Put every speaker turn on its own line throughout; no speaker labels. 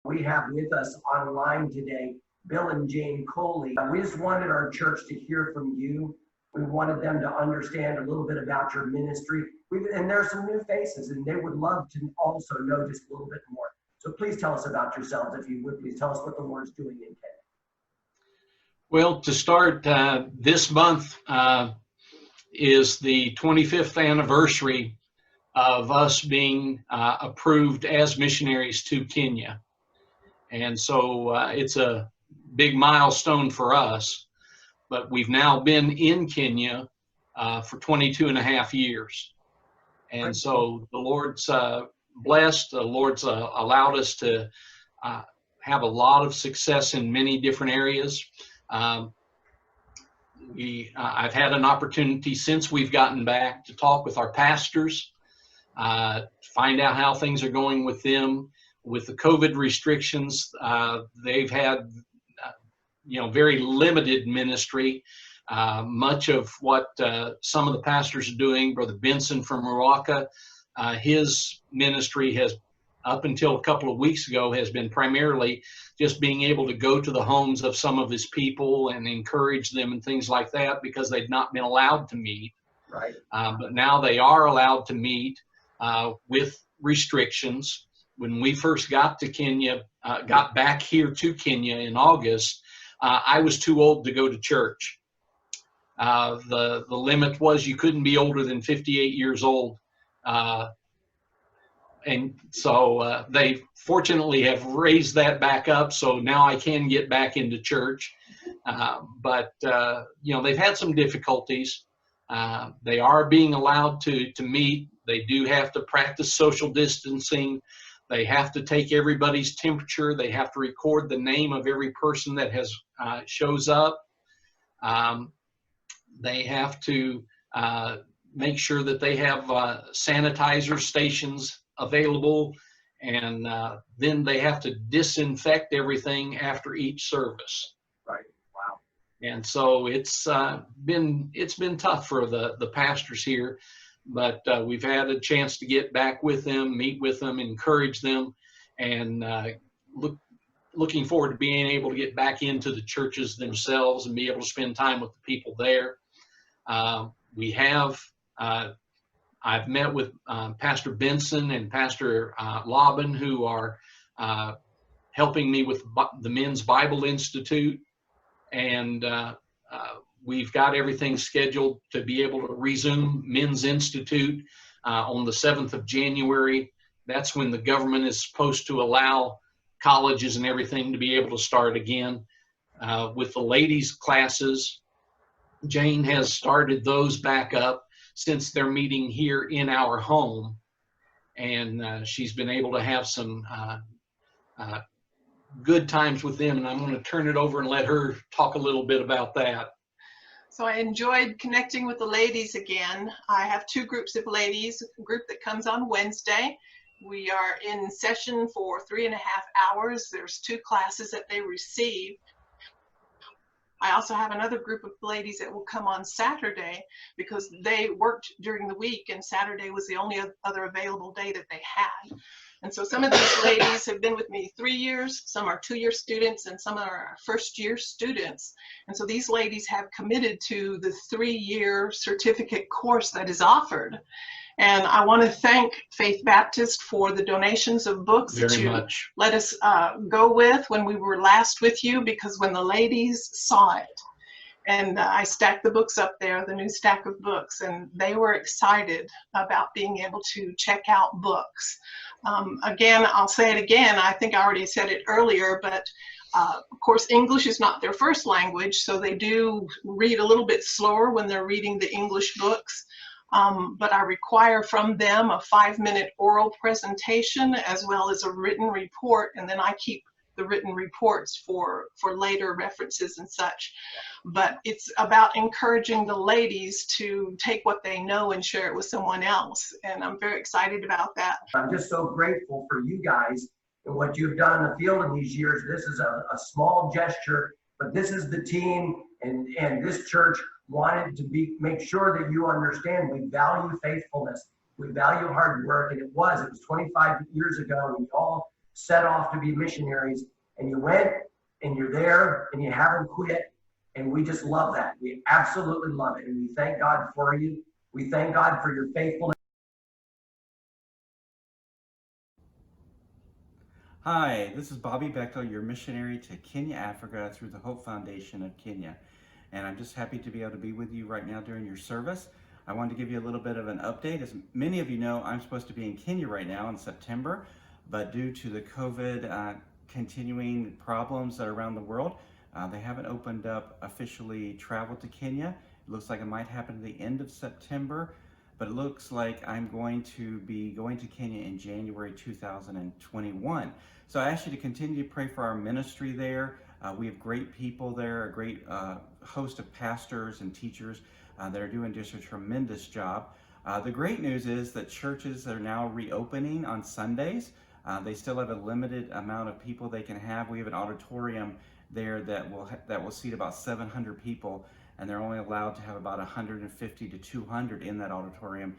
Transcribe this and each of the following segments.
We have with us online today Bill and Jane Coley. We just wanted our church to hear from you. We wanted them to understand a little bit about your ministry. And there are some new faces, and they would love to also know just a little bit more. So please tell us about yourselves, if you would. Please tell us what the Lord's doing in Kenya.
Well, to start, this month is the 25th anniversary of us being approved as missionaries to Kenya. And so it's a big milestone for us, but we've now been in Kenya for 22 and a half years. And so the Lord's blessed, the Lord's allowed us to have a lot of success in many different areas. I've had an opportunity since we've gotten back to talk with our pastors, find out how things are going with them. With the COVID restrictions, they've had, very limited ministry. Much of what some of the pastors are doing, Brother Benson from Ruaka, his ministry has, up until a couple of weeks ago, has been primarily just being able to go to the homes of some of his people and encourage them and things like that, because they've not been allowed to meet.
Right.
But now they are allowed to meet with restrictions. When we first got to Kenya, got back here to Kenya in August, I was too old to go to church. The limit was you couldn't be older than 58 years old. And so they fortunately have raised that back up, so now I can get back into church. But they've had some difficulties. They are being allowed to meet. They do have to practice social distancing. They have to take everybody's temperature. They have to record the name of every person that has shows up. They have to make sure that they have sanitizer stations available, and then they have to disinfect everything after each service.
Right. Wow.
And so it's been tough for the pastors here, but we've had a chance to get back with them, meet with them, encourage them, and looking forward to being able to get back into the churches themselves and be able to spend time with the people there. I've met with Pastor Benson and Pastor Laban, who are helping me with the Men's Bible Institute, and we've got everything scheduled to be able to resume Men's Institute on the 7th of January. That's when the government is supposed to allow colleges and everything to be able to start again. With the ladies' classes, Jane has started those back up since they're meeting here in our home, and she's been able to have some good times with them, and I'm going to turn it over and let her talk a little bit about that.
So I enjoyed connecting with the ladies again. I have two groups of ladies, a group that comes on Wednesday. We are in session for 3.5 hours. There's 2 classes that they receive. I also have another group of ladies that will come on Saturday, because they worked during the week and Saturday was the only other available day that they had. And so some of these ladies have been with me 3 years, some are 2-year students, and some are first-year students. And so these ladies have committed to the 3-year certificate course that is offered. And I want to thank Faith Baptist for the donations of books that you let us go with when we were last with you, because when the ladies saw it, and I stacked the books up there, the new stack of books, and they were excited about being able to check out books. Again, I'll say it again, I think I already said it earlier, but of course, English is not their first language, so they do read a little bit slower when they're reading the English books. But I require from them a 5-minute oral presentation as well as a written report, and then I keep the written reports for later references and such. But it's about encouraging the ladies to take what they know and share it with someone else, and I'm very excited about that.
I'm just so grateful for you guys and what you've done in the field in these years. This is a small gesture, but this is the team, and this church wanted to make sure that you understand we value faithfulness, we value hard work, and it was 25 years ago. We all set off to be missionaries, and you went and you're there and you haven't quit. And we just love that. We absolutely love it. And we thank God for you. We thank God for your faithfulness.
Hi, this is Bobby Bechtel, your missionary to Kenya, Africa through the Hope Foundation of Kenya. And I'm just happy to be able to be with you right now during your service. I wanted to give you a little bit of an update. As many of you know, I'm supposed to be in Kenya right now in September, but due to the COVID continuing problems around the world, they haven't opened up officially travel to Kenya. It looks like it might happen at the end of September, but it looks like I'm going to be going to Kenya in January 2021. So I ask you to continue to pray for our ministry there. We have great people there, a great host of pastors and teachers that are doing just a tremendous job. The great news is that churches are now reopening on Sundays. They still have a limited amount of people they can have. We have an auditorium there that will seat about 700 people, and they're only allowed to have about 150 to 200 in that auditorium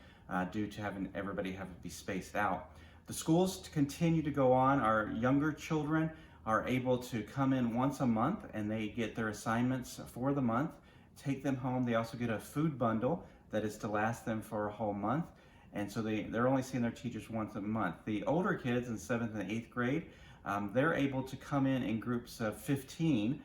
due to having everybody have to be spaced out. The schools continue to go on. Our younger children are able to come in once a month, and they get their assignments for the month, take them home. They also get a food bundle that is to last them for a whole month, and so they're only seeing their teachers once a month. The older kids in 7th and 8th grade, they're able to come in groups of 15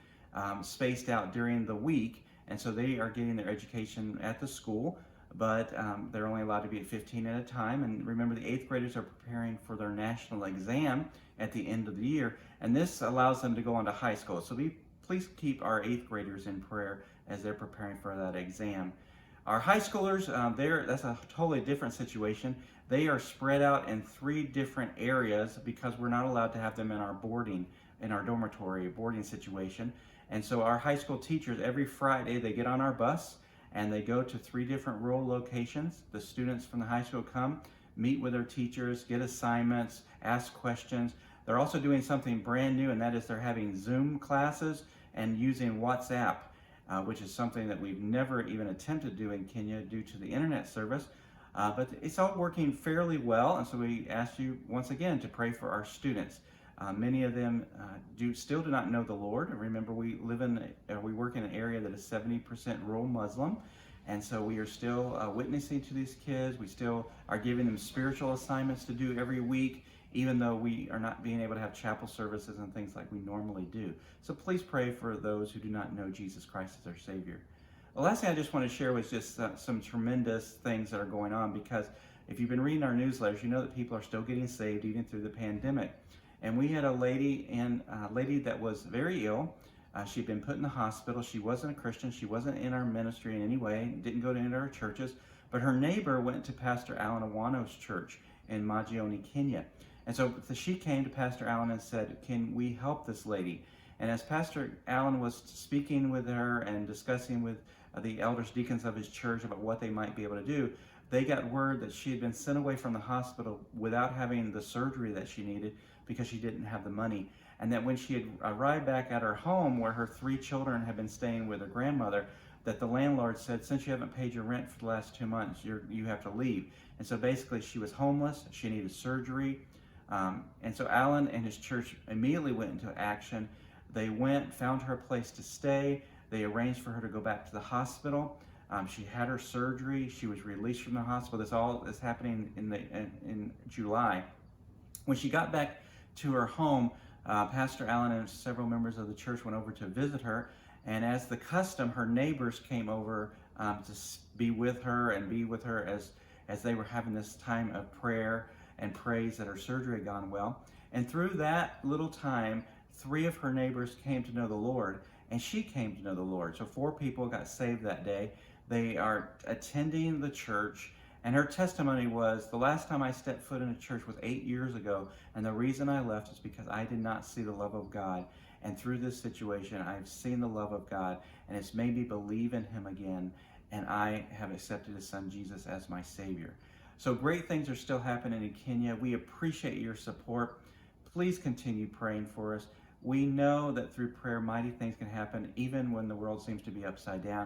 spaced out during the week, and so they are getting their education at the school, but they're only allowed to be at 15 at a time. And remember, the 8th graders are preparing for their national exam at the end of the year, and this allows them to go on to high school. So please keep our 8th graders in prayer as they're preparing for that exam. Our high schoolers, that's a totally different situation. They are spread out in 3 different areas because we're not allowed to have them in our dormitory boarding situation. And so our high school teachers, every Friday, they get on our bus and they go to 3 different rural locations. The students from the high school come, meet with their teachers, get assignments, ask questions. They're also doing something brand new, and that is they're having Zoom classes and using WhatsApp, which is something that we've never even attempted to do in Kenya due to the internet service. But it's all working fairly well, and so we ask you once again to pray for our students. Many of them still do not know the Lord. And remember, we work in an area that is 70% rural Muslim, and so we are still witnessing to these kids. We still are giving them spiritual assignments to do every week, even though we are not being able to have chapel services and things like we normally do. So please pray for those who do not know Jesus Christ as their Savior. The last thing I just want to share was just some tremendous things that are going on, because if you've been reading our newsletters, you know that people are still getting saved even through the pandemic. And we had a lady that was very ill. She'd been put in the hospital. She wasn't a Christian. She wasn't in our ministry in any way, didn't go to any of our churches, but her neighbor went to Pastor Alan Awano's church in Majioni, Kenya. And so she came to Pastor Alan and said, "Can we help this lady?" And as Pastor Alan was speaking with her and discussing with the elders, deacons of his church about what they might be able to do, they got word that she had been sent away from the hospital without having the surgery that she needed because she didn't have the money. And that when she had arrived back at her home where her 3 children had been staying with her grandmother, that the landlord said, "Since you haven't paid your rent for the last 2 months, you have to leave." And so basically she was homeless, she needed surgery. And so Alan and his church immediately went into action. They went, found her a place to stay. They arranged for her to go back to the hospital. She had her surgery. She was released from the hospital. This all is happening in July. When she got back to her home, Pastor Alan and several members of the church went over to visit her. And as the custom, her neighbors came over to be with her as they were having this time of prayer and praise that her surgery had gone well. And through that little time, 3 of her neighbors came to know the Lord, and she came to know the Lord. So 4 people got saved that day. They are attending the church, and her testimony was, "The last time I stepped foot in a church was 8 years ago, and the reason I left is because I did not see the love of God. And through this situation, I've seen the love of God, and it's made me believe in Him again, and I have accepted His Son Jesus as my Savior." So great things are still happening in Kenya. We appreciate your support. Please continue praying for us. We know that through prayer, mighty things can happen even when the world seems to be upside down.